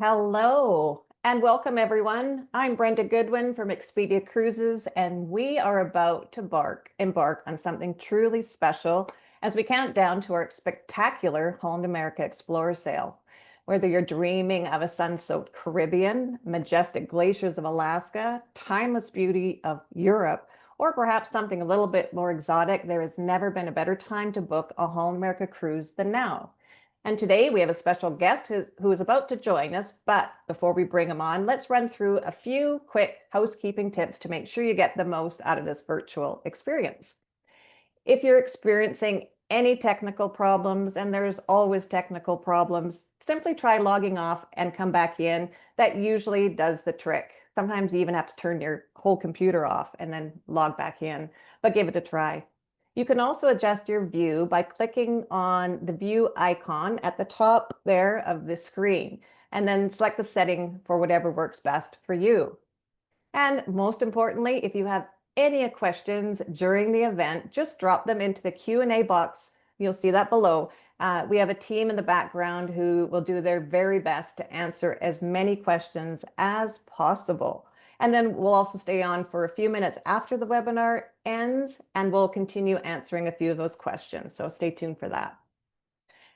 Hello and welcome everyone. I'm Brenda Goodwin from Expedia Cruises, and we are about to embark on something truly special as we count down to our spectacular Holland America Explorer sale. Whether you're dreaming of a sun-soaked Caribbean, majestic glaciers of Alaska, timeless beauty of Europe, or perhaps something a little bit more exotic, there has never been a better time to book a Holland America cruise than now. And today we have a special guest who is about to join us. But before we bring him on, let's run through a few quick housekeeping tips to make sure you get the most out of this virtual experience. If you're experiencing any technical problems, and there's always technical problems, simply try logging off and come back in. That usually does the trick. Sometimes you even have to turn your whole computer off and then log back in, but give it a try. You can also adjust your view by clicking on the view icon at the top there of the screen, and then select the setting for whatever works best for you. And most importantly, if you have any questions during the event, just drop them into the Q&A box. You'll see that below. We have a team in the background who will do their very best to answer as many questions as possible. And then we'll also stay on for a few minutes after the webinar ends, and we'll continue answering a few of those questions. So stay tuned for that.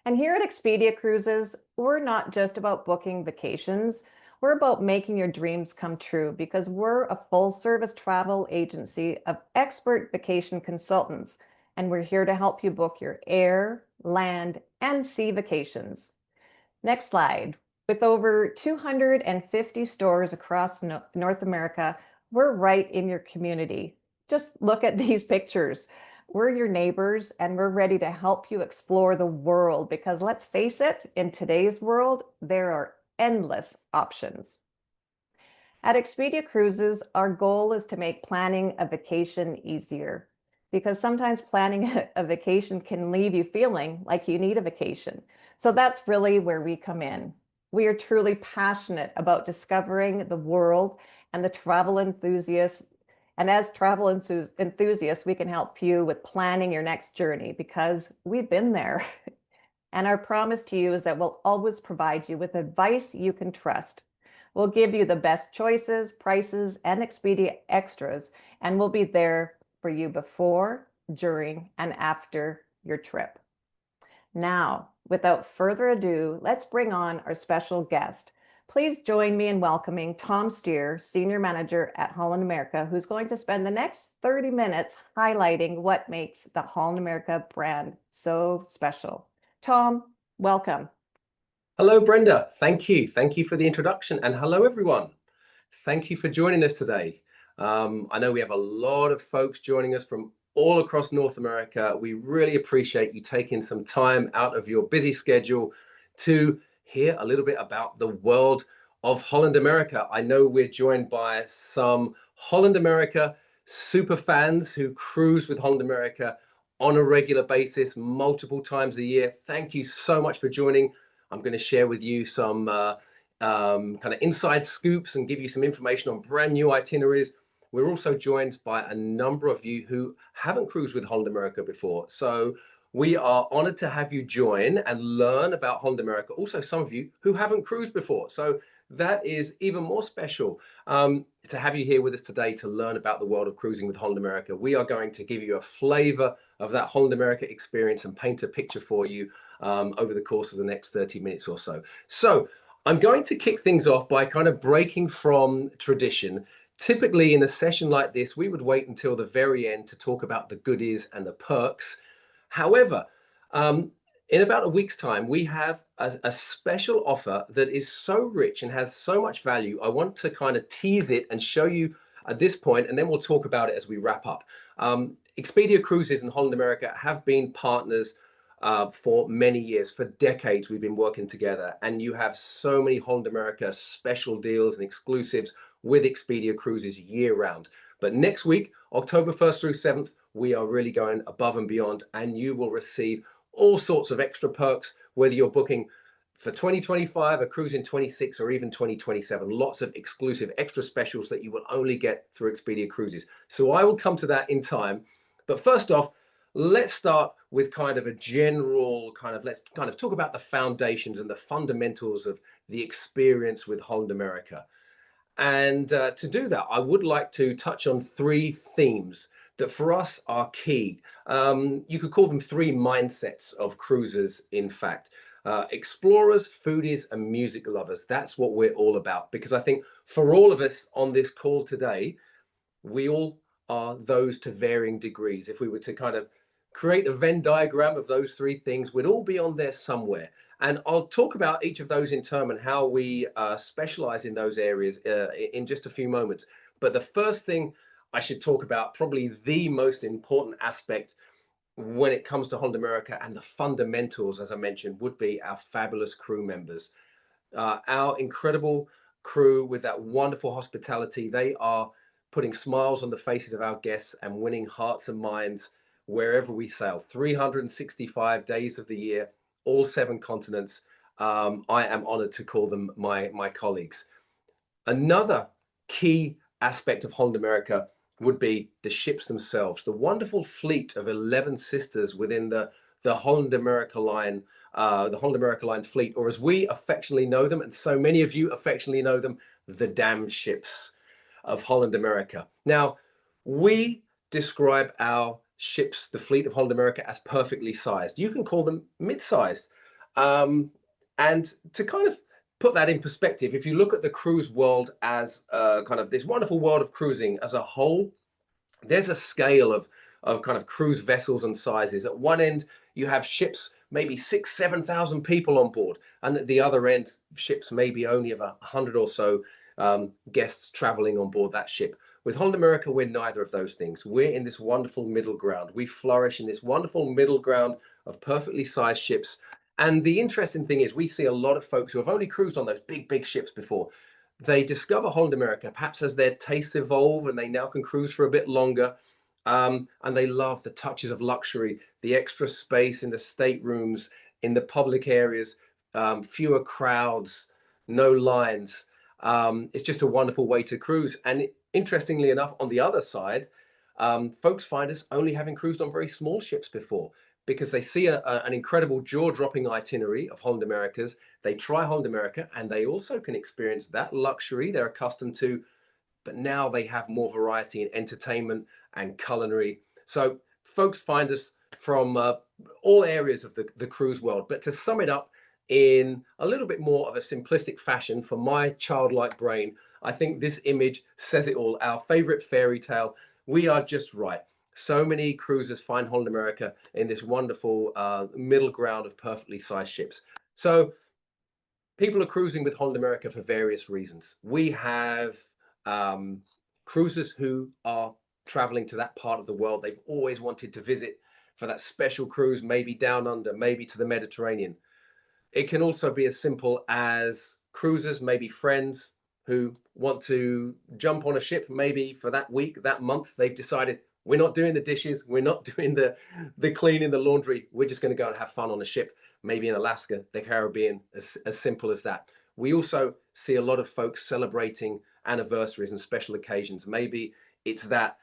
And here at Expedia Cruises, we're not just about booking vacations. We're about making your dreams come true, because we're a full service travel agency of expert vacation consultants. And we're here to help you book your air, land, and sea vacations. Next slide. With over 250 stores across North America, we're right in your community. Just look at these pictures. We're your neighbors, and we're ready to help you explore the world, because let's face it, in today's world, there are endless options. At Expedia Cruises, our goal is to make planning a vacation easier, because sometimes planning a vacation can leave you feeling like you need a vacation. So that's really where we come in. We are truly passionate about discovering the world and the travel enthusiasts. And as travel enthusiasts, we can help you with planning your next journey, because we've been there. And our promise to you is that we'll always provide you with advice you can trust. We'll give you the best choices, prices, and Expedia extras, and we'll be there for you before, during, and after your trip. Now, without further ado, let's bring on our special guest. Please join me in welcoming Tom Steer, Senior Manager at Holland America, who's going to spend the next 30 minutes highlighting what makes the Holland America brand so special. Tom, welcome. Hello, Brenda. Thank you. Thank you for the introduction. And hello, everyone. Thank you for joining us today. I know we have a lot of folks joining us from all across North America. We really appreciate you taking some time out of your busy schedule to hear a little bit about the world of Holland America. I know we're joined by some Holland America super fans who cruise with Holland America on a regular basis, multiple times a year. Thank you so much for joining. I'm going to share with you some kind of inside scoops and give you some information on brand new itineraries. We're also joined by a number of you who haven't cruised with Holland America before. So we are honored to have you join and learn about Holland America. Also, some of you who haven't cruised before. So that is even more special to have you here with us today to learn about the world of cruising with Holland America. We are going to give you a flavor of that Holland America experience and paint a picture for you over the course of the next 30 minutes or so. So I'm going to kick things off by kind of breaking from tradition. Typically in a session like this, we would wait until the very end to talk about the goodies and the perks. However, in about a week's time, we have a special offer that is so rich and has so much value. I want to kind of tease it and show you at this point, and then we'll talk about it as we wrap up. Expedia Cruises and Holland America have been partners for many years. For decades, we've been working together, and you have so many Holland America special deals and exclusives with Expedia Cruises year round. But next week, October 1st through 7th, we are really going above and beyond, and you will receive all sorts of extra perks, whether you're booking for 2025, a cruise in 26, or even 2027. Lots of exclusive extra specials that you will only get through Expedia Cruises. So I will come to that in time. But first off, let's start with kind of a general let's kind of talk about the foundations and the fundamentals of the experience with Holland America. And to do that, I would like to touch on three themes that for us are key. You could call them three mindsets of cruisers, in fact. Explorers, foodies, and music lovers. That's what we're all about. Because I think for all of us on this call today, we all are those to varying degrees. If we were to kind of create a Venn diagram of those three things, we'd all be on there somewhere. And I'll talk about each of those in turn and how we specialize in those areas in just a few moments. But the first thing I should talk about, probably the most important aspect when it comes to Holland America and the fundamentals, as I mentioned, would be our fabulous crew members. Our incredible crew with that wonderful hospitality, they are putting smiles on the faces of our guests and winning hearts and minds wherever we sail. 365 days of the year, all 7 continents. I am honored to call them my colleagues. Another key aspect of Holland America would be the ships themselves, the wonderful fleet of 11 sisters within the Holland America Line, the Holland America Line fleet, or as we affectionately know them, and so many of you affectionately know them, the damn ships of Holland America. Now, we describe our ships, the fleet of Holland America, as perfectly sized. You can call them mid-sized. And to kind of put that in perspective, if you look at the cruise world as kind of this wonderful world of cruising as a whole, there's a scale of kind of cruise vessels and sizes. At one end, you have ships maybe 6,000-7,000 people on board, and at the other end, ships maybe only of 100 or so guests traveling on board that ship. With Holland America, we're neither of those things. We're in this wonderful middle ground. We flourish in this wonderful middle ground of perfectly sized ships. And the interesting thing is we see a lot of folks who have only cruised on those big ships before. They discover Holland America, perhaps as their tastes evolve and they now can cruise for a bit longer. And they love the touches of luxury, the extra space in the staterooms, in the public areas, fewer crowds, no lines. It's just a wonderful way to cruise. And interestingly enough, on the other side, folks find us only having cruised on very small ships before, because they see an incredible jaw-dropping itinerary of Holland Americas. They try Holland America, and they also can experience that luxury they're accustomed to, but now they have more variety in entertainment and culinary. So folks find us from all areas of the cruise world. But to sum it up in a little bit more of a simplistic fashion for my childlike brain, I think this image says it all. Our favorite fairy tale. We are just right. So many cruisers find Holland America in this wonderful middle ground of perfectly sized ships. So people are cruising with Holland America for various reasons. We have cruisers who are traveling to that part of the world they've always wanted to visit for that special cruise, maybe down under, maybe to the Mediterranean. It can also be as simple as cruisers, maybe friends who want to jump on a ship, maybe for that week, that month. They've decided we're not doing the dishes, we're not doing the cleaning, the laundry. We're just going to go and have fun on a ship, maybe in Alaska, the Caribbean, as simple as that. We also see a lot of folks celebrating anniversaries and special occasions. Maybe it's that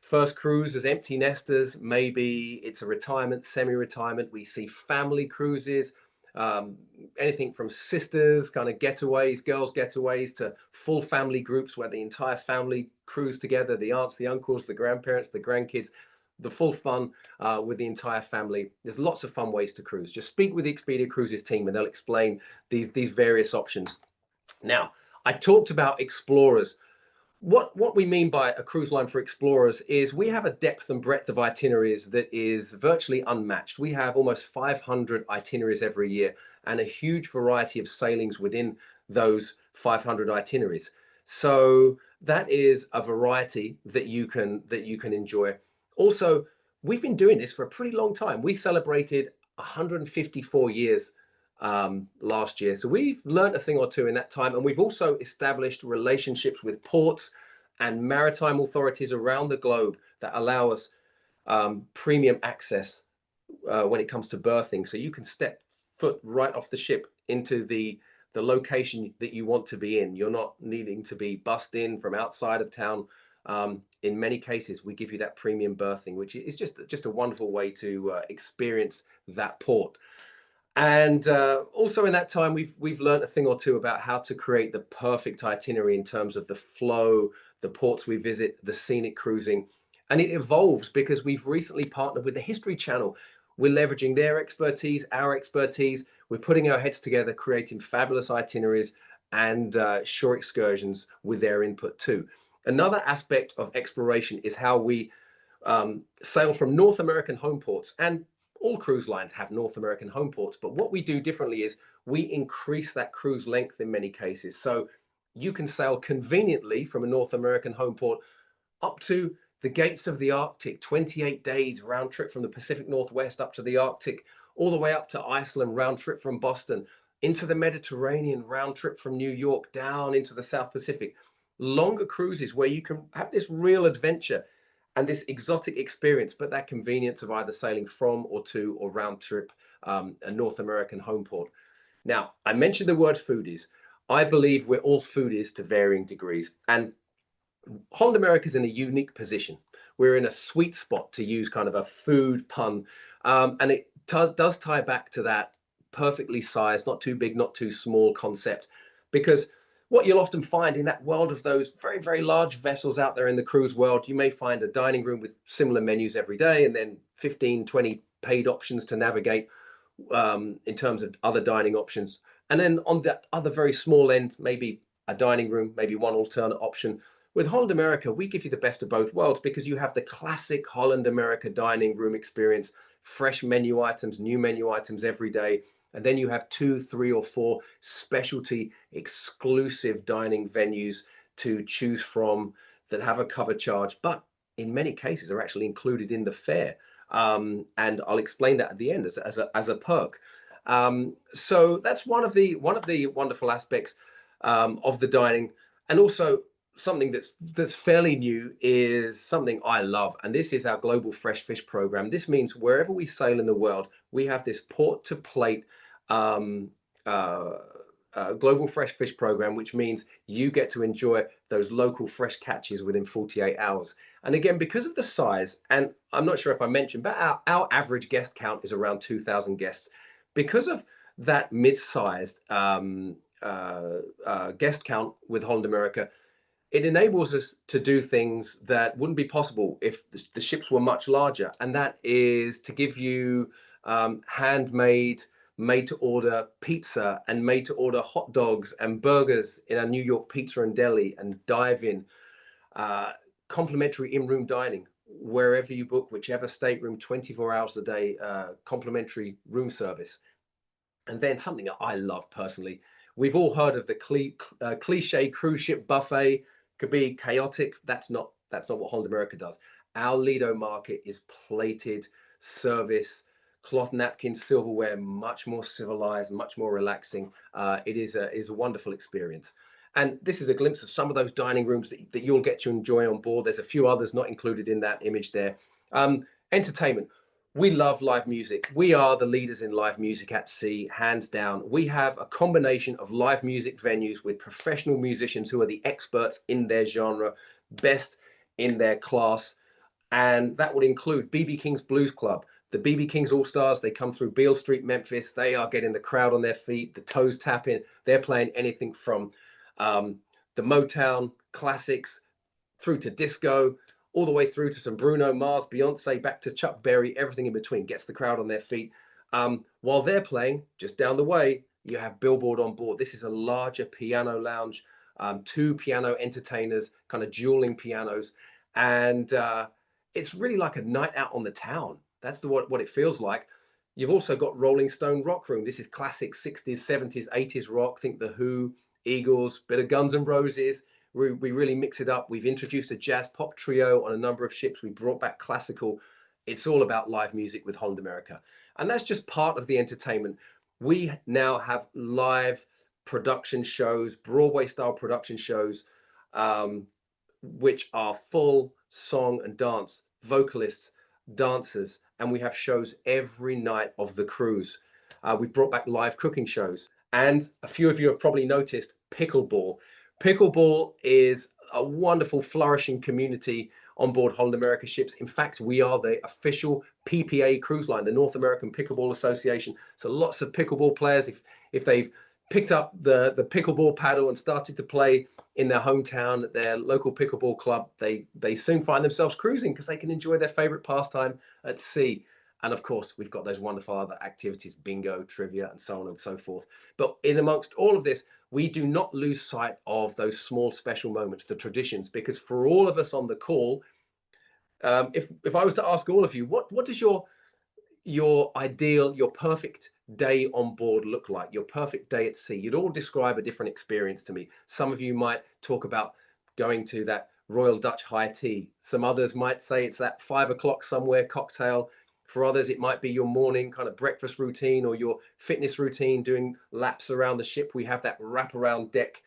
first cruise as empty nesters, maybe it's a retirement, semi-retirement. We see family cruises, anything from sisters kind of getaways, girls getaways, to full family groups where the entire family cruise together, the aunts, the uncles, the grandparents, the grandkids, the full fun with the entire family. There's lots of fun ways to cruise. Just speak with the Expedia Cruises team and they'll explain these various options. Now, I talked about explorers. What we mean by a cruise line for explorers is we have a depth and breadth of itineraries that is virtually unmatched. We have almost 500 itineraries every year and a huge variety of sailings within those 500 itineraries. So that is a variety that you can enjoy. Also, we've been doing this for a pretty long time. We celebrated 154 years last year. So we've learned a thing or two in that time, and we've also established relationships with ports and maritime authorities around the globe that allow us premium access when it comes to berthing. So you can step foot right off the ship into the location that you want to be in. You're not needing to be bussed in from outside of town. In many cases, we give you that premium berthing, which is just a wonderful way to experience that port. And also in that time, we've learned a thing or two about how to create the perfect itinerary in terms of the flow, the ports we visit, the scenic cruising. And it evolves because we've recently partnered with the History Channel. We're leveraging their expertise, our expertise. We're putting our heads together, creating fabulous itineraries and shore excursions with their input too. Another aspect of exploration is how we sail from North American home ports, and all cruise lines have North American home ports, but what we do differently is we increase that cruise length in many cases. So you can sail conveniently from a North American home port up to the gates of the Arctic, 28 days round trip from the Pacific Northwest up to the Arctic, all the way up to Iceland, round trip from Boston, into the Mediterranean, round trip from New York, down into the South Pacific. Longer cruises where you can have this real adventure and this exotic experience, but that convenience of either sailing from or to or round trip a North American home port. Now, I mentioned the word foodies. I believe we're all foodies to varying degrees. And Holland America is in a unique position. We're in a sweet spot, to use kind of a food pun. And it does tie back to that perfectly sized, not too big, not too small concept. Because what you'll often find in that world of those very, very large vessels out there in the cruise world, you may find a dining room with similar menus every day and then 15, 20 paid options to navigate in terms of other dining options. And then on that other very small end, maybe a dining room, maybe one alternate option. With Holland America, we give you the best of both worlds because you have the classic Holland America dining room experience, fresh menu items, new menu items every day. And then you have 2, 3, or 4 specialty exclusive dining venues to choose from that have a cover charge, but in many cases are actually included in the fare. And I'll explain that at the end as a perk. So that's one of the wonderful aspects of the dining. And also something that's fairly new is something I love, and this is our global fresh fish program. This means wherever we sail in the world, we have this port to plate global fresh fish program, which means you get to enjoy those local fresh catches within 48 hours. And again, because of the size, and I'm not sure if I mentioned, but our average guest count is around 2,000 guests. Because of that mid-sized guest count with Holland America, it enables us to do things that wouldn't be possible if the ships were much larger. And that is to give you handmade, made to order pizza and made to order hot dogs and burgers in our New York Pizza and Deli, and dive in complimentary in-room dining wherever you book, whichever stateroom, 24 hours a day, complimentary room service. And then something that I love personally, we've all heard of the cliche cruise ship buffet. Could be chaotic. That's not what Holland America does. Our Lido market is plated service, cloth napkins, silverware, much more civilized, much more relaxing. It is a wonderful experience. And this is a glimpse of some of those dining rooms that you'll get to enjoy on board. There's a few others not included in that image there. Entertainment. We love live music. We are the leaders in live music at sea, hands down. We have a combination of live music venues with professional musicians who are the experts in their genre, best in their class. And that would include BB King's Blues Club, the BB King's All Stars. They come through Beale Street, Memphis. They are getting the crowd on their feet, the toes tapping. They're playing anything from the Motown classics through to disco, all the way through to some Bruno Mars, Beyonce, back to Chuck Berry, everything in between gets the crowd on their feet. While they're playing, just down the way, you have Billboard on board. This is a larger piano lounge, 2 piano entertainers, kind of dueling pianos. And it's really like a night out on the town. That's what it feels like. You've also got Rolling Stone Rock Room. This is classic 60s, 70s, 80s rock. Think The Who, Eagles, bit of Guns N' Roses. We really mix it up. We've introduced a jazz pop trio on a number of ships. We brought back classical. It's all about live music with Holland America. And that's just part of the entertainment. We now have live production shows, Broadway style production shows, which are full song and dance, vocalists, dancers, and we have shows every night of the cruise. We've brought back live cooking shows, and a few of you have probably noticed pickleball. Pickleball is a wonderful flourishing community on board Holland America ships. In fact, we are the official PPA cruise line, the North American Pickleball Association. So lots of pickleball players, if they've picked up the pickleball paddle and started to play in their hometown at their local pickleball club, they soon find themselves cruising because they can enjoy their favorite pastime at sea. And of course, we've got those wonderful other activities, bingo, trivia, and so on and so forth. But in amongst all of this, we do not lose sight of those small special moments, the traditions, because for all of us on the call, if I was to ask all of you, what does your ideal, your perfect day on board look like? Your perfect day at sea? You'd all describe a different experience to me. Some of you might talk about going to that Royal Dutch high tea. Some others might say it's that 5 o'clock somewhere cocktail. For others, it might be your morning kind of breakfast routine or your fitness routine, doing laps around the ship. We have that wraparound deck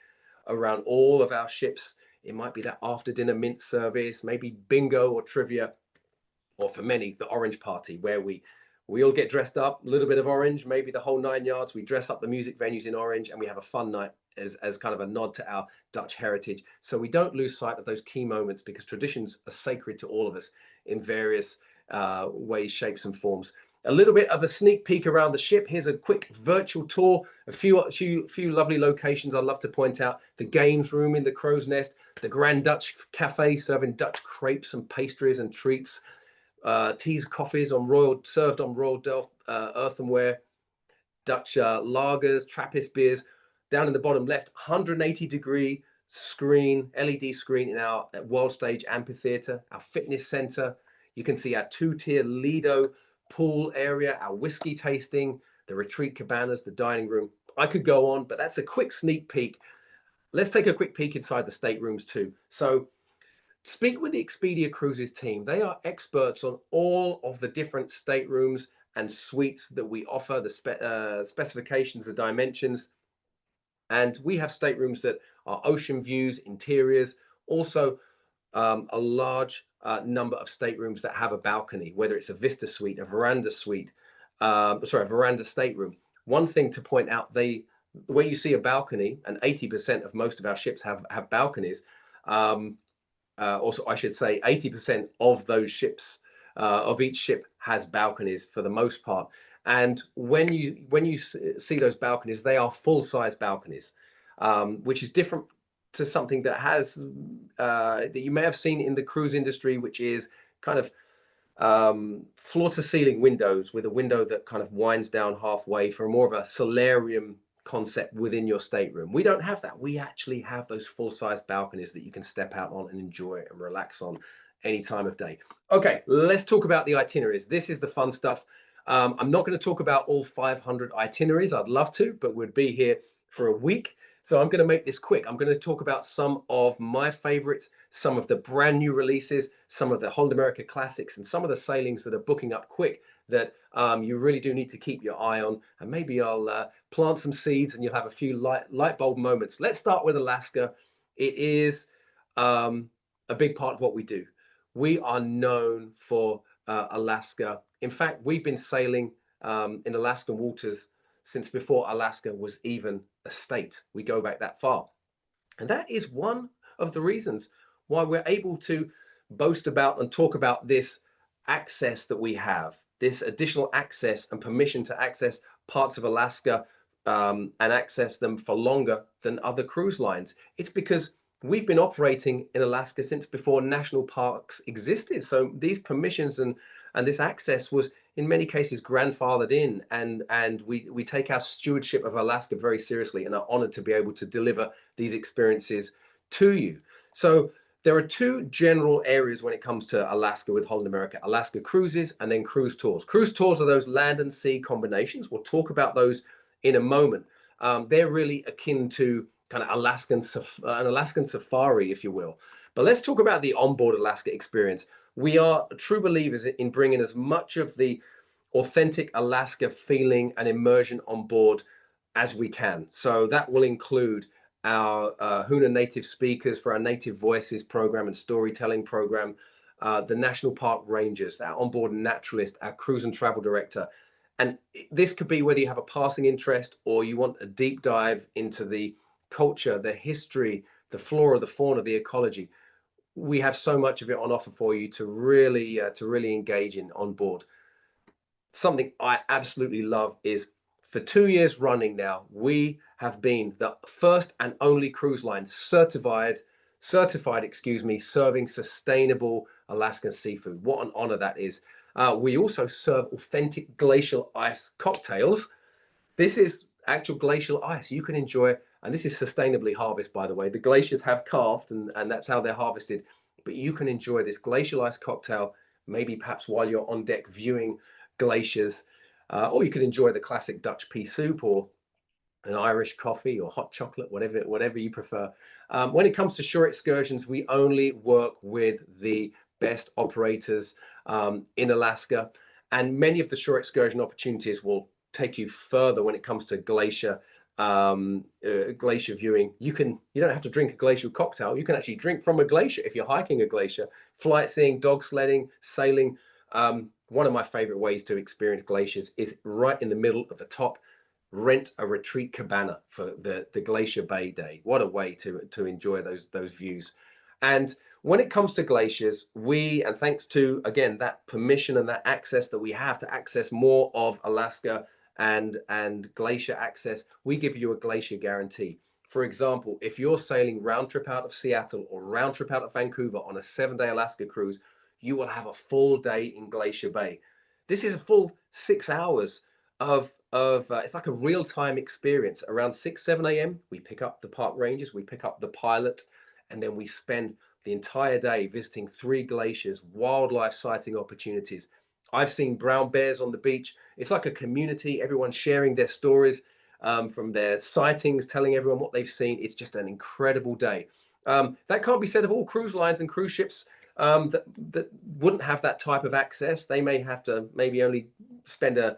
around all of our ships. It might be that after dinner mint service, maybe bingo or trivia, or for many, the orange party, where we all get dressed up, a little bit of orange, maybe the whole 9 yards. We dress up the music venues in orange and we have a fun night as kind of a nod to our Dutch heritage. So we don't lose sight of those key moments because traditions are sacred to all of us in various ways, shapes and forms. A little bit of a sneak peek around the ship. Here's a quick virtual tour. A few lovely locations I'd love to point out. The games room in the Crow's Nest, the Grand Dutch Cafe serving Dutch crepes and pastries and treats, teas, coffees served on Royal Delft earthenware, Dutch lagers, Trappist beers. Down in the bottom left, 180-degree screen, LED screen in our World Stage Amphitheatre, our fitness centre. You can see our 2-tier Lido pool area, our whiskey tasting, the retreat cabanas, the dining room. I could go on, but that's a quick sneak peek. Let's take a quick peek inside the staterooms too. So speak with the Expedia Cruises team. They are experts on all of the different staterooms and suites that we offer, the specifications, the dimensions. And we have staterooms that are ocean views, interiors, also a large number of staterooms that have a balcony, whether it's a vista suite, a veranda suite, a veranda stateroom. One thing to point out, where you see a balcony, and 80% of most of our ships have balconies. Also, I should say 80% of those ships, of each ship has balconies for the most part. And when you see those balconies, they are full-size balconies, which is different to something that has that you may have seen in the cruise industry, which is kind of floor-to-ceiling windows with a window that kind of winds down halfway for more of a solarium concept within your stateroom. We don't have that. We actually have those full-size balconies that you can step out on and enjoy and relax on any time of day. Okay, let's talk about the itineraries. This is the fun stuff. I'm not going to talk about all 500 itineraries. I'd love to, but we'd be here for a week. So I'm going to make this quick. I'm going to talk about some of my favorites, some of the brand new releases, some of the Holland America classics, and some of the sailings that are booking up quick that you really do need to keep your eye on. And maybe I'll plant some seeds and you'll have a few light bulb moments. Let's start with Alaska. It is a big part of what we do. We are known for Alaska. In fact, we've been sailing in Alaskan waters since before Alaska was even a state. We go back that far. And that is one of the reasons why we're able to boast about and talk about this access that we have, this additional access and permission to access parts of Alaska and access them for longer than other cruise lines. It's because we've been operating in Alaska since before national parks existed. So these permissions and this access was in many cases grandfathered in, and we take our stewardship of Alaska very seriously and are honored to be able to deliver these experiences to you. So there are two general areas when it comes to Alaska with Holland America: Alaska cruises and then cruise tours. Cruise tours are those land and sea combinations. We'll talk about those in a moment. They're really akin to kind of an Alaskan safari, if you will. But let's talk about the onboard Alaska experience. We are true believers in bringing as much of the authentic Alaska feeling and immersion on board as we can. So that will include our Hoona native speakers for our Native Voices program and storytelling program, the National Park Rangers, our onboard naturalist, our cruise and travel director. And this could be whether you have a passing interest or you want a deep dive into the culture, the history, the flora, the fauna, the ecology. We have so much of it on offer for you to really engage in on board. Something I absolutely love is, for 2 years running now, we have been the first and only cruise line certified, serving sustainable Alaskan seafood. What an honor that is. We also serve authentic glacial ice cocktails. This is actual glacial ice you can enjoy, and this is sustainably harvested, by the way. The glaciers have calved, and that's how they're harvested. But you can enjoy this glacial ice cocktail, maybe perhaps while you're on deck viewing glaciers, or you could enjoy the classic Dutch pea soup, or an Irish coffee, or hot chocolate, whatever you prefer. When it comes to shore excursions, we only work with the best operators in Alaska, and many of the shore excursion opportunities will take you further when it comes to glacier viewing. You don't have to drink a glacial cocktail. You can actually drink from a glacier if you're hiking a glacier. Flight seeing, dog sledding, sailing. One of my favorite ways to experience glaciers is right in the middle at the top. Rent a retreat cabana for the Glacier Bay day. What a way to enjoy those views. And when it comes to glaciers, and thanks to, again, that permission and that access that we have to access more of Alaska and glacier access, we give you a glacier guarantee. For example, if you're sailing round trip out of Seattle or round trip out of Vancouver on a 7-day Alaska cruise, you will have a full day in Glacier Bay. This is a full 6 hours of it's like a real-time experience. Around 6-7 a.m. we pick up the park rangers, we pick up the pilot, and then we spend the entire day visiting 3 glaciers, wildlife sighting opportunities. I've seen brown bears on the beach. It's like a community, everyone sharing their stories from their sightings, telling everyone what they've seen. It's just an incredible day. That can't be said of all cruise lines and cruise ships that wouldn't have that type of access. They may have to maybe only spend a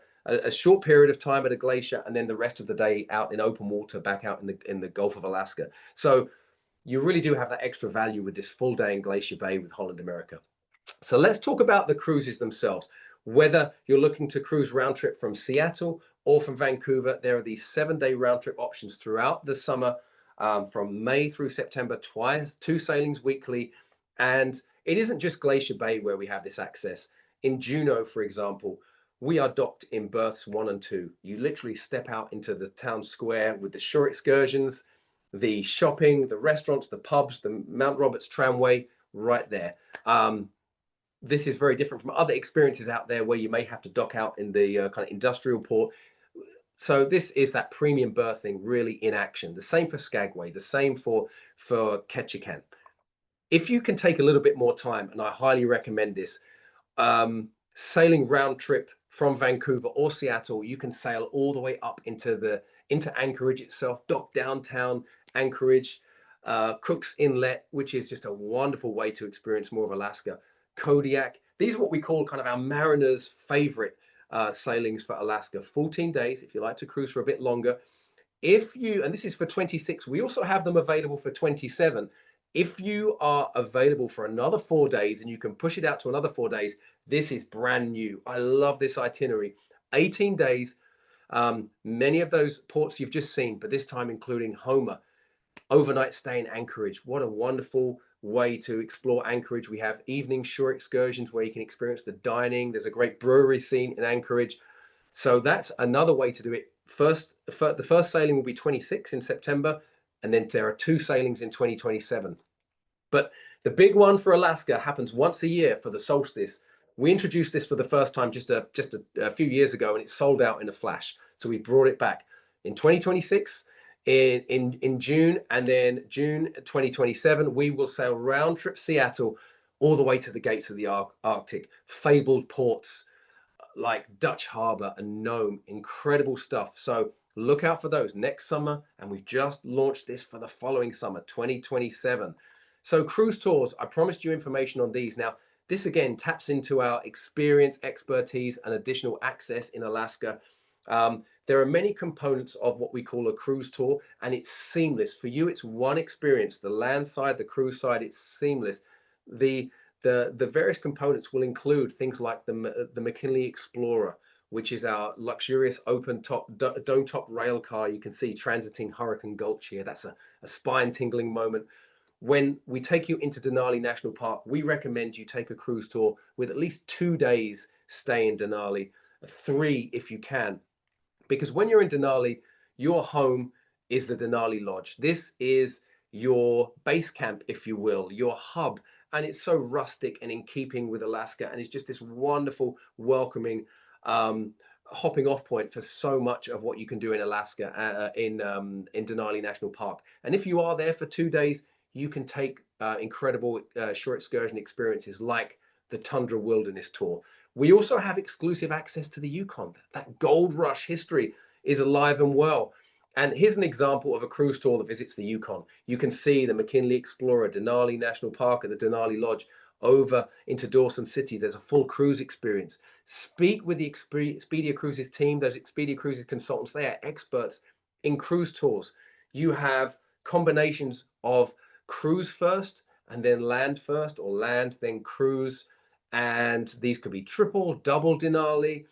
short period of time at a glacier, and then the rest of the day out in open water, back out in the Gulf of Alaska. So you really do have that extra value with this full day in Glacier Bay with Holland America. So let's talk about the cruises themselves. Whether you're looking to cruise round trip from Seattle or from Vancouver, there are these 7-day round trip options throughout the summer, from May through September, 2 sailings weekly. And it isn't just Glacier Bay where we have this access. In Juneau, for example, we are docked in berths 1 and 2. You literally step out into the town square with the shore excursions, the shopping, the restaurants, the pubs, the Mount Roberts tramway right there. This is very different from other experiences out there where you may have to dock out in the kind of industrial port. So this is that premium berthing really in action. The same for Skagway, the same for Ketchikan. If you can take a little bit more time, and I highly recommend this, sailing round trip from Vancouver or Seattle, you can sail all the way up into Anchorage itself, dock downtown Anchorage, Cook's Inlet, which is just a wonderful way to experience more of Alaska. Kodiak. These are what we call kind of our mariners' favorite sailings for Alaska. 14 days if you like to cruise for a bit longer. And this is for 26, we also have them available for 27. If you are available for another 4 days and you can push it out to another 4 days, this is brand new. I love this itinerary. 18 days, many of those ports you've just seen, but this time including Homer. Overnight stay in Anchorage. What a wonderful way to explore Anchorage. We have evening shore excursions where you can experience the dining. There's a great brewery scene in Anchorage. So that's another way to do it. The first sailing will be 26 in September, and then there are 2 sailings in 2027. But the big one for Alaska happens once a year for the solstice. We introduced this for the first time just a few years ago, and it sold out in a flash. So we brought it back in 2026 in June, and then June 2027 we will sail round trip Seattle all the way to the gates of the Arctic. Fabled ports like Dutch Harbor and Nome, incredible stuff. So look out for those next summer, and we've just launched this for the following summer, 2027. So cruise tours, I promised you information on these. Now, this again taps into our experience, expertise, and additional access in Alaska. There are many components of what we call a cruise tour, and it's seamless. For you, it's one experience. The land side, the cruise side, it's seamless. The various components will include things like the McKinley Explorer, which is our luxurious open top dome top rail car. You can see transiting Hurricane Gulch here. That's a spine tingling moment. When we take you into Denali National Park, we recommend you take a cruise tour with at least 2 days stay in Denali, 3 if you can, because when you're in Denali, your home is the Denali Lodge. This is your base camp, if you will, your hub, and it's so rustic and in keeping with Alaska, and it's just this wonderful, welcoming hopping off point for so much of what you can do in Alaska, in Denali National Park. And if you are there for 2 days, you can take incredible shore excursion experiences like the Tundra Wilderness Tour. We also have exclusive access to the Yukon. That gold rush history is alive and well. And here's an example of a cruise tour that visits the Yukon. You can see the McKinley Explorer, Denali National Park, and the Denali Lodge. Over into Dawson City, there's a full cruise experience. Speak with the Expedia Cruises team, those Expedia Cruises consultants. They are experts in cruise tours. You have combinations of cruise first and then land first, or land then cruise, and these could be triple, double Denali.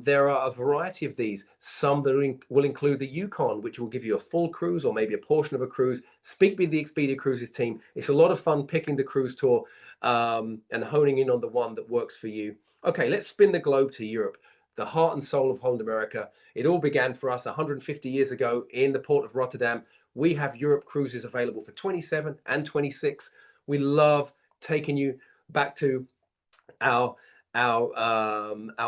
There are a variety of these. Some that will include the Yukon, which will give you a full cruise or maybe a portion of a cruise. Speak with the Expedia Cruises team. It's a lot of fun picking the cruise tour and honing in on the one that works for you. Okay, let's spin the globe to Europe, the heart and soul of Holland America. It all began for us 150 years ago in the port of Rotterdam. We have Europe cruises available for 27 and 26. We love taking you back to our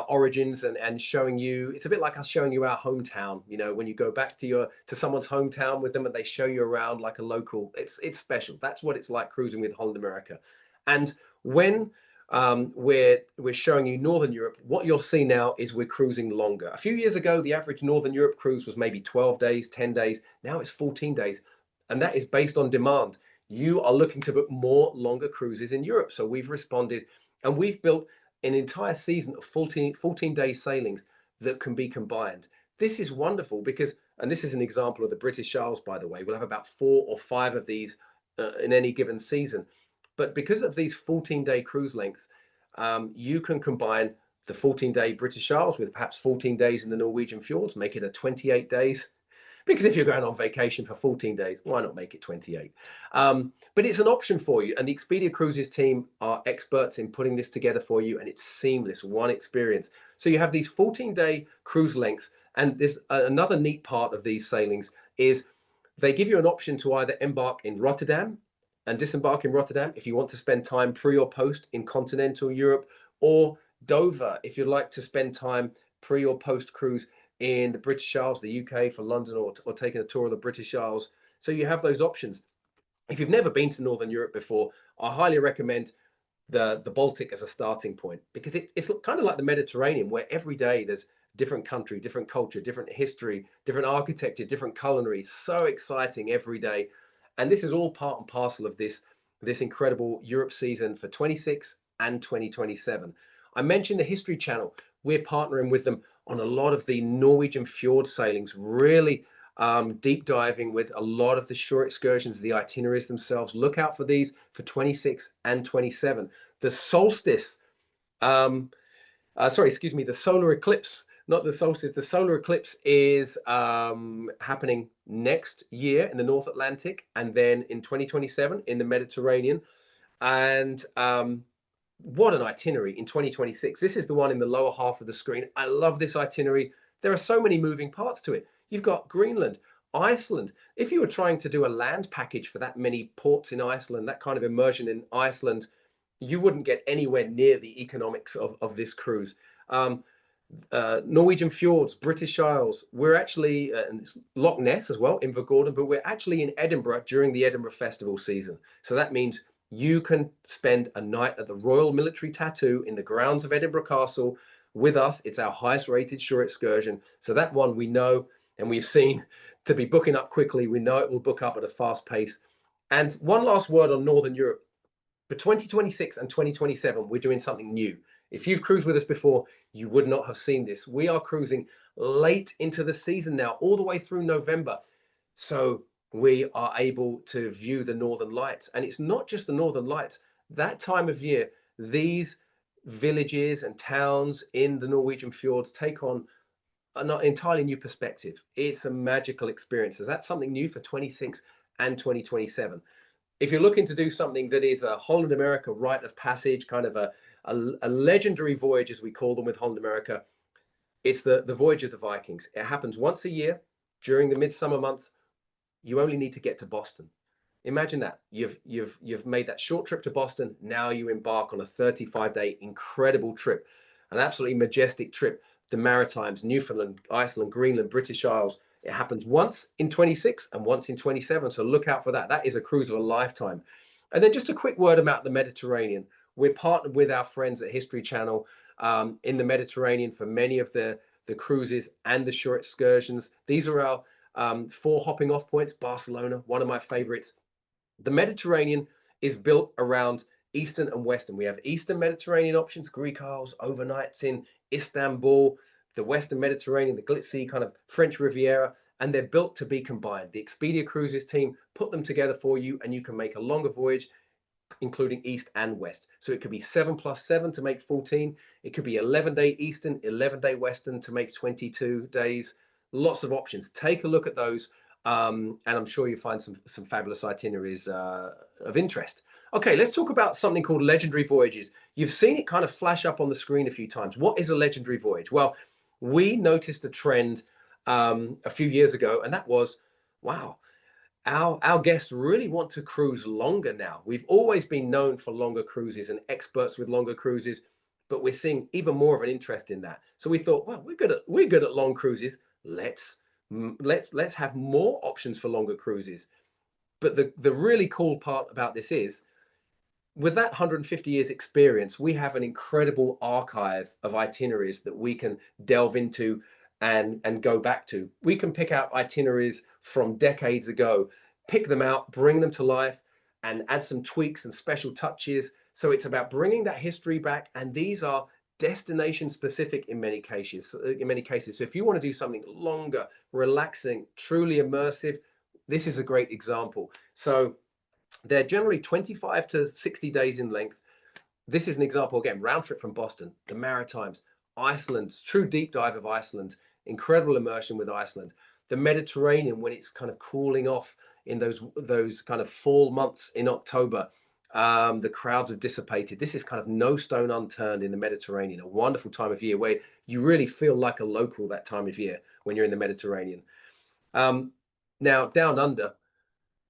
origins and showing you. It's a bit like us showing you our hometown. You know, when you go back to someone's hometown with them and they show you around like a local, it's special. That's what it's like cruising with Holland America. And when we're showing you Northern Europe, what you'll see now is we're cruising longer. A few years ago, the average Northern Europe cruise was maybe 12 days, 10 days. Now it's 14 days, and that is based on demand. You are looking to book more longer cruises in Europe, so we've responded, and we've built an entire season of 14-day sailings that can be combined. This is wonderful because, and this is an example of the British Isles, by the way, we'll have about 4 or 5 of these in any given season. But because of these 14-day cruise lengths, you can combine the 14-day British Isles with perhaps 14 days in the Norwegian fjords, make it a 28 days. Because if you're going on vacation for 14 days, why not make it 28? But it's an option for you. And the Expedia Cruises team are experts in putting this together for you. And it's seamless, one experience. So you have these 14-day cruise lengths. And there's another neat part of these sailings is they give you an option to either embark in Rotterdam and disembark in Rotterdam if you want to spend time pre or post in continental Europe, or Dover if you'd like to spend time pre or post cruise in the British Isles, the UK for London, or taking a tour of the British Isles. So you have those options. If you've never been to Northern Europe before, I highly recommend the Baltic as a starting point, because it's kind of like the Mediterranean, where every day there's different country, different culture, different history, different architecture, different culinary. So exciting every day. And this is all part and parcel of this incredible Europe season for 26 and 2027. I mentioned the History Channel. We're partnering with them on a lot of the Norwegian fjord sailings, really deep diving with a lot of the shore excursions, the itineraries themselves. Look out for these for 26 and 27. The solstice, the solar eclipse, not the solstice, the solar eclipse is happening next year in the North Atlantic, and then in 2027 in the Mediterranean. And what an itinerary in 2026. This is the one in the lower half of the screen. I love this itinerary. There are so many moving parts to it. You've got Greenland, Iceland. If you were trying to do a land package for that many ports in Iceland, that kind of immersion in Iceland, you wouldn't get anywhere near the economics of this cruise. Norwegian fjords, British Isles. We're actually, and it's Loch Ness as well, Invergordon, but we're actually in Edinburgh during the Edinburgh Festival season. So that means you can spend a night at the Royal Military Tattoo in the grounds of Edinburgh Castle with us. It's our highest rated shore excursion. So that one we know, and we've seen to be booking up quickly. We know it will book up at a fast pace. And one last word on Northern Europe. For 2026 and 2027, we're doing something new. If you've cruised with us before, you would not have seen this. We are cruising late into the season now, all the way through November. So we are able to view the Northern Lights. And it's not just the Northern Lights. That time of year, these villages and towns in the Norwegian fjords take on an entirely new perspective. It's a magical experience. So that's something new for 26 and 2027. If you're looking to do something that is a Holland America rite of passage, kind of a legendary voyage, as we call them with Holland America, it's the voyage of the Vikings. It happens once a year during the midsummer months. You only need to get to Boston. Imagine that. You've made that short trip to Boston. Now you embark on a 35-day incredible trip, an absolutely majestic trip. The Maritimes, Newfoundland, Iceland, Greenland, British Isles. It happens once in 26 and once in 27. So look out for that. That is a cruise of a lifetime. And then just a quick word about the Mediterranean. We're partnered with our friends at History Channel in the Mediterranean for many of the cruises and the shore excursions. These are our 4 hopping off points. Barcelona, one of my favorites. The Mediterranean is built around Eastern and Western. We have Eastern Mediterranean options, Greek Isles, overnights in Istanbul, the Western Mediterranean, the glitzy kind of French Riviera, and they're built to be combined. The Expedia Cruises team put them together for you, and you can make a longer voyage, including East and West. So it could be 7 + 7 to make 14. It could be 11-day Eastern, 11-day Western to make 22 days. Lots of options. Take a look at those. And I'm sure you find some fabulous itineraries of interest. Okay, let's talk about something called legendary voyages. You've seen it kind of flash up on the screen a few times. What is a legendary voyage? Well, we noticed a trend a few years ago, and that was, wow, our guests really want to cruise longer now. We've always been known for longer cruises and experts with longer cruises, but we're seeing even more of an interest in that. So we thought, well, we're good at long cruises. Let's have more options for longer cruises. But the really cool part about this is, with that 150 years experience, we have an incredible archive of itineraries that we can delve into and go back to. We can pick out itineraries from decades ago, pick them out, bring them to life, and add some tweaks and special touches. So it's about bringing that history back, and these are destination specific in many cases. So if you want to do something longer, relaxing, truly immersive, this is a great example. So they're generally 25 to 60 days in length. This is an example, again, round trip from Boston, the Maritimes, Iceland, true deep dive of Iceland, incredible immersion with Iceland. The Mediterranean, when it's kind of cooling off in those kind of fall months in October, the crowds have dissipated. This is kind of no stone unturned in the Mediterranean, a wonderful time of year where you really feel like a local that time of year when you're in the Mediterranean. Now, down under,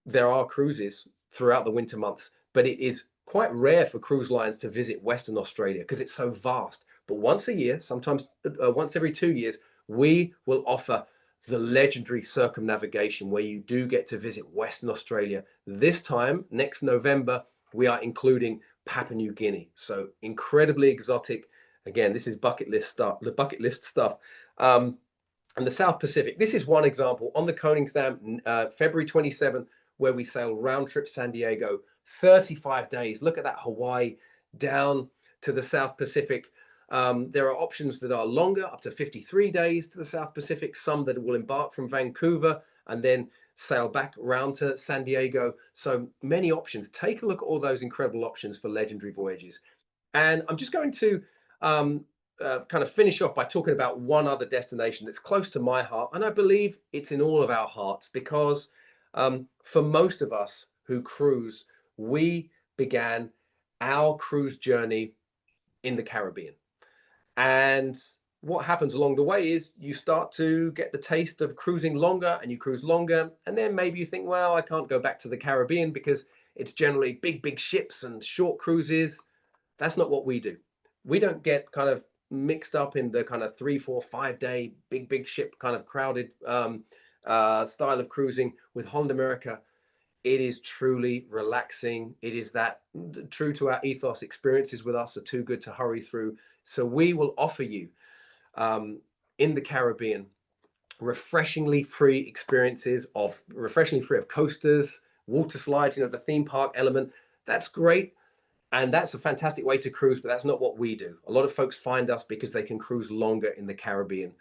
there are cruises throughout the winter months, but it is quite rare for cruise lines to visit Western Australia because it's so vast. But once a year, sometimes once every 2 years, we will offer the legendary circumnavigation where you do get to visit Western Australia. This time, next November, we are including Papua New Guinea. So incredibly exotic. Again, this is bucket list stuff. And the South Pacific. This is one example on the Koningsdam, February 27, where we sail round trip San Diego, 35 days. Look at that, Hawaii down to the South Pacific. There are options that are longer, up to 53 days to the South Pacific, some that will embark from Vancouver and then sail back around to San Diego. So many options. Take a look at all those incredible options for legendary voyages. And I'm just going to kind of finish off by talking about one other destination that's close to my heart. And I believe it's in all of our hearts because for most of us who cruise, we began our cruise journey in the Caribbean. And what happens along the way is you start to get the taste of cruising longer and you cruise longer. And then maybe you think, well, I can't go back to the Caribbean because it's generally big ships and short cruises. That's not what we do. We don't get kind of mixed up in the kind of 3, 4, 5 day big ship kind of crowded style of cruising. With Holland America, it is truly relaxing. It is that true to our ethos. Experiences with us are too good to hurry through. So we will offer you in the Caribbean refreshingly free experiences of coasters, water slides, the theme park element. That's great. And that's a fantastic way to cruise, but that's not what we do. A lot of folks find us because they can cruise longer in the Caribbean,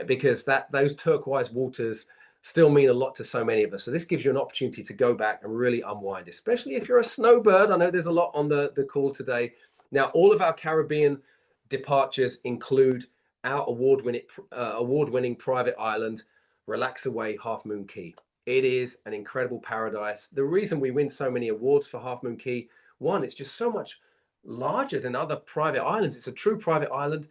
because those turquoise waters still mean a lot to so many of us. So this gives you an opportunity to go back and really unwind, especially if you're a snowbird. I know there's a lot on the call today. Now, all of our Caribbean departures include our award-winning private island, Relax Away Half Moon Cay. It is an incredible paradise. The reason we win so many awards for Half Moon Cay, one, it's just so much larger than other private islands. It's a true private island.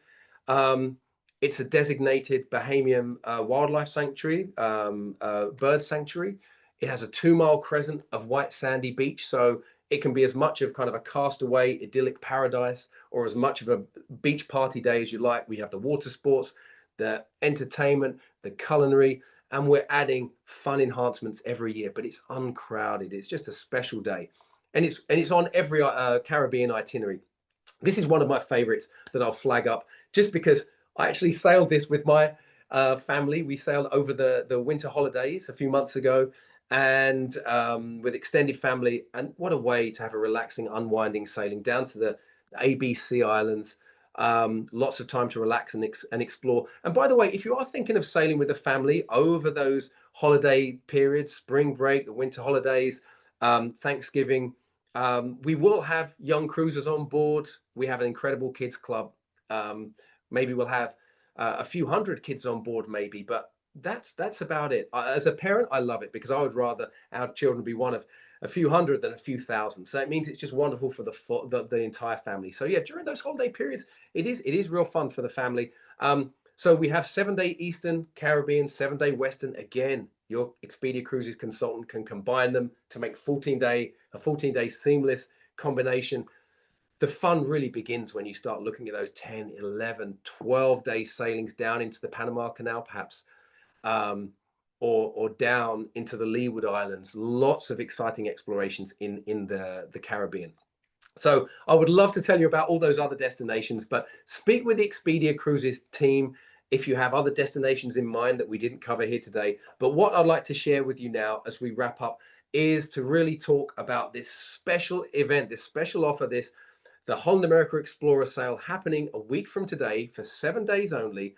It's a designated Bahamian wildlife sanctuary, bird sanctuary. It has a 2-mile crescent of white sandy beach, so it can be as much of kind of a castaway idyllic paradise or as much of a beach party day as you like. We have the water sports, the entertainment, the culinary, and we're adding fun enhancements every year, but it's uncrowded. It's just a special day. And it's on every Caribbean itinerary. This is one of my favorites that I'll flag up just because I actually sailed this with my family. We sailed over the winter holidays a few months ago, and with extended family. And what a way to have a relaxing, unwinding sailing down to the ABC Islands. Lots of time to relax and explore. And by the way, if you are thinking of sailing with a family over those holiday periods, spring break, the winter holidays, Thanksgiving, we will have young cruisers on board. We have an incredible kids club. Maybe we'll have a few hundred kids on board, maybe, but that's about it. As a parent, I love it because I would rather our children be one of a few hundred than a few thousand. So it means it's just wonderful for the entire family. So yeah, during those holiday periods, it is real fun for the family. So we have 7-day Eastern Caribbean, 7-day Western. Again, your Expedia Cruises consultant can combine them to make a 14-day seamless combination. The fun really begins when you start looking at those 10, 11, 12-day sailings down into the Panama Canal, perhaps, or down into the Leeward Islands. Lots of exciting explorations in the Caribbean. So I would love to tell you about all those other destinations, but speak with the Expedia Cruises team if you have other destinations in mind that we didn't cover here today. But what I'd like to share with you now as we wrap up is to really talk about this special event, this special offer, the Holland America Explorer sale happening a week from today for 7 days only.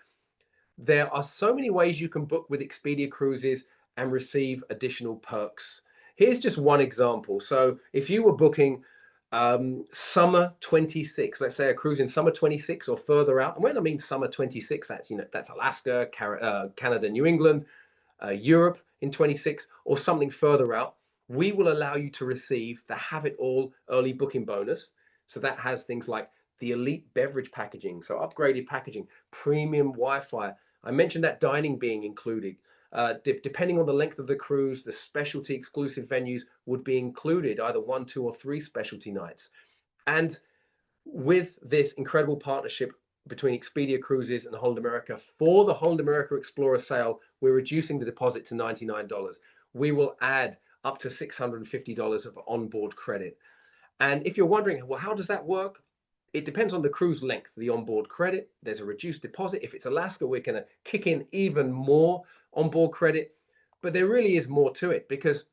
There are so many ways you can book with Expedia Cruises and receive additional perks. Here's just one example. So if you were booking summer 26, let's say a cruise in summer 26 or further out, and when I mean summer 26, that's Alaska, Canada, New England, Europe in 26, or something further out, we will allow you to receive the Have It All early booking bonus. So that has things like the elite beverage packaging, so upgraded packaging, premium Wi-Fi. I mentioned that dining being included. Depending on the length of the cruise, the specialty exclusive venues would be included, either 1, 2, or 3 specialty nights. And with this incredible partnership between Expedia Cruises and Holland America for the Holland America Explorer sale, we're reducing the deposit to $99. We will add up to $650 of onboard credit. And if you're wondering, well, how does that work? It depends on the cruise length, the onboard credit. There's a reduced deposit. If it's Alaska, we're going to kick in even more onboard credit. But there really is more to it because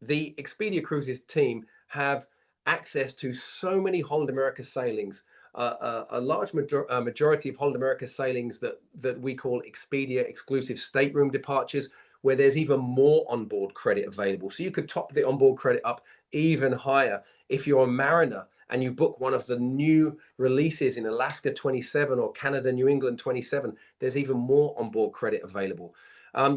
the Expedia Cruises team have access to so many Holland America sailings, a large majority of Holland America sailings that we call Expedia exclusive stateroom departures, where there's even more onboard credit available. So you could top the onboard credit up even higher. If you're a mariner and you book one of the new releases in Alaska 27 or Canada, New England 27, there's even more onboard credit available.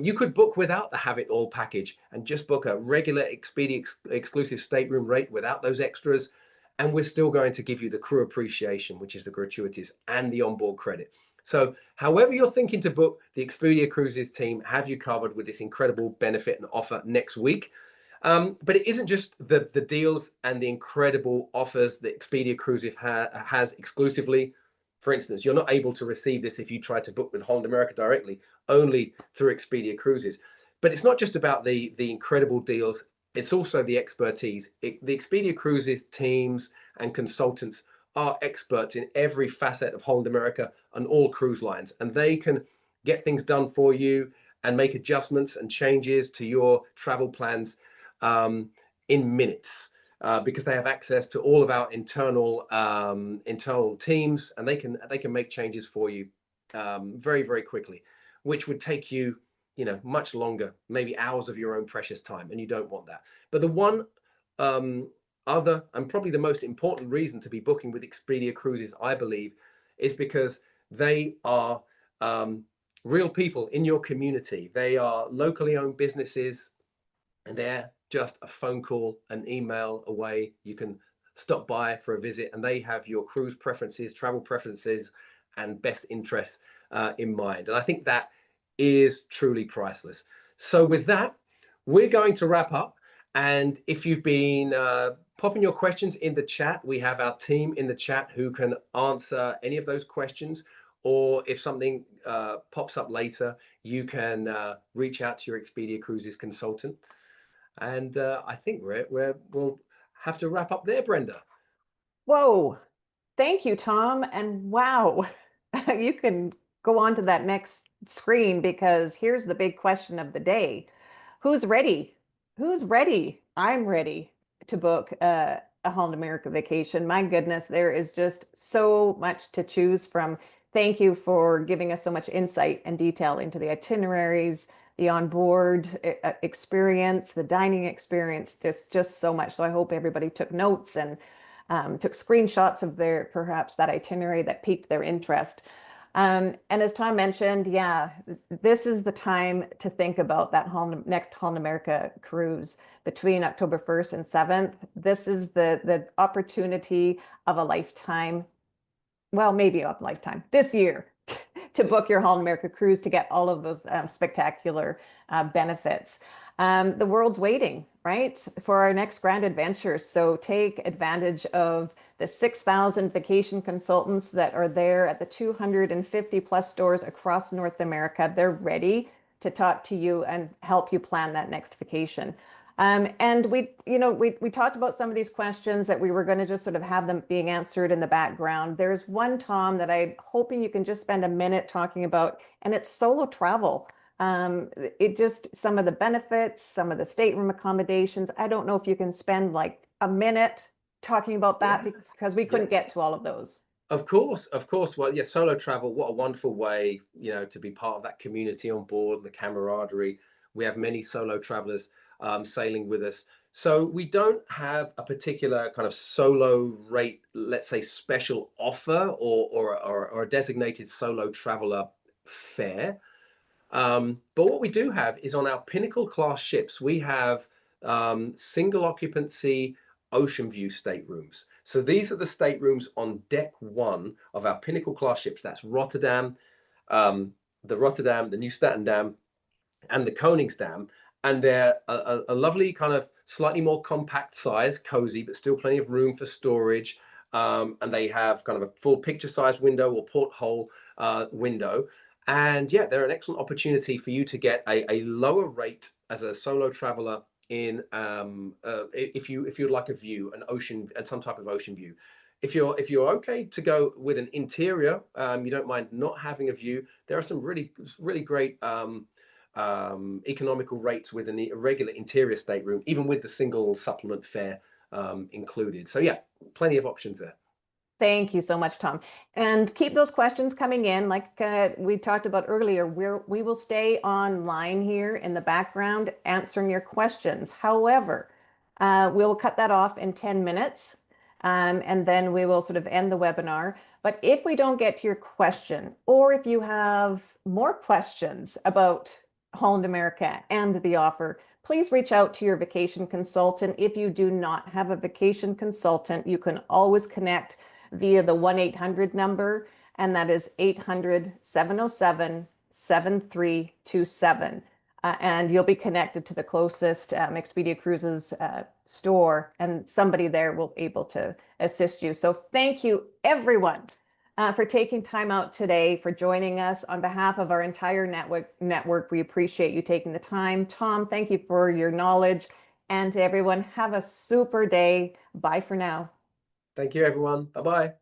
You could book without the Have It All package and just book a regular Expedia exclusive stateroom rate without those extras. And we're still going to give you the crew appreciation, which is the gratuities and the onboard credit. So however you're thinking to book, the Expedia Cruises team have you covered with this incredible benefit and offer next week. But it isn't just the deals and the incredible offers that Expedia Cruises has exclusively. For instance, you're not able to receive this if you try to book with Holland America directly, only through Expedia Cruises. But it's not just about the incredible deals, it's also the expertise. The Expedia Cruises teams and consultants are experts in every facet of Holland America and all cruise lines, and they can get things done for you and make adjustments and changes to your travel plans in minutes. Because they have access to all of our internal teams, and they can make changes for you very, very quickly, which would take you, much longer, maybe hours of your own precious time, and you don't want that. But the one other and probably the most important reason to be booking with Expedia Cruises, I believe, is because they are real people in your community. They are locally owned businesses, and they're just a phone call, an email away. You can stop by for a visit, and they have your cruise preferences, travel preferences, and best interests in mind. And I think that is truly priceless. So with that, we're going to wrap up. And if you've been popping your questions in the chat, we have our team in the chat who can answer any of those questions. Or if something pops up later, you can reach out to your Expedia Cruises consultant. And I think we'll have to wrap up there, Brenda. Whoa. Thank you, Tom. And wow, you can go on to that next screen because here's the big question of the day. Who's ready? Who's ready? I'm ready to book a Holland America vacation. My goodness, there is just so much to choose from. Thank you for giving us so much insight and detail into the itineraries, the onboard experience, the dining experience. There's just so much. So I hope everybody took notes and took screenshots of their perhaps that itinerary that piqued their interest. And as Tom mentioned, yeah, this is the time to think about that next Holland America cruise between October 1st and 7th. This is the opportunity of a lifetime, well, maybe a lifetime, this year, to book your Holland America cruise to get all of those spectacular benefits. The world's waiting, right, for our next grand adventure. So take advantage of the 6,000 vacation consultants that are there at the 250 plus stores across North America. They're ready to talk to you and help you plan that next vacation. And we talked about some of these questions that we were going to just sort of have them being answered in the background. There's one, Tom, that I'm hoping you can just spend a minute talking about, and it's solo travel. It just some of the benefits, some of the stateroom accommodations. I don't know if you can spend like a minute talking about that because we couldn't get to all of those. Of course, of course. Well, yeah, solo travel, what a wonderful way, to be part of that community on board, the camaraderie. We have many solo travelers sailing with us. So we don't have a particular kind of solo rate, let's say special offer or a designated solo traveler fare. But what we do have is on our Pinnacle class ships, we have single occupancy ocean view staterooms. So these are the staterooms on deck one of our Pinnacle class ships. That's Rotterdam, the New Statendam, and the Koningsdam. And they're a lovely kind of slightly more compact size, cozy, but still plenty of room for storage. And they have kind of a full picture size window or porthole window. And yeah, they're an excellent opportunity for you to get a lower rate as a solo traveler in if you'd like a view, an ocean and some type of ocean view. If you're okay to go with an interior, you don't mind not having a view, there are some really great economical rates with a regular interior stateroom, even with the single supplement fare included. So yeah, plenty of options there. Thank you so much, Tom. And keep those questions coming in. Like we talked about earlier, we will stay online here in the background answering your questions. However, we'll cut that off in 10 minutes and then we will sort of end the webinar. But if we don't get to your question, or if you have more questions about Holland America and the offer, please reach out to your vacation consultant. If you do not have a vacation consultant, you can always connect via the 1-800 number, and that is 800-707-7327. And you'll be connected to the closest Expedia Cruises store, and somebody there will be able to assist you. So thank you, everyone, for taking time out today, for joining us. On behalf of our entire network, we appreciate you taking the time. Tom, thank you for your knowledge. And to everyone, have a super day. Bye for now. Thank you, everyone. Bye-bye.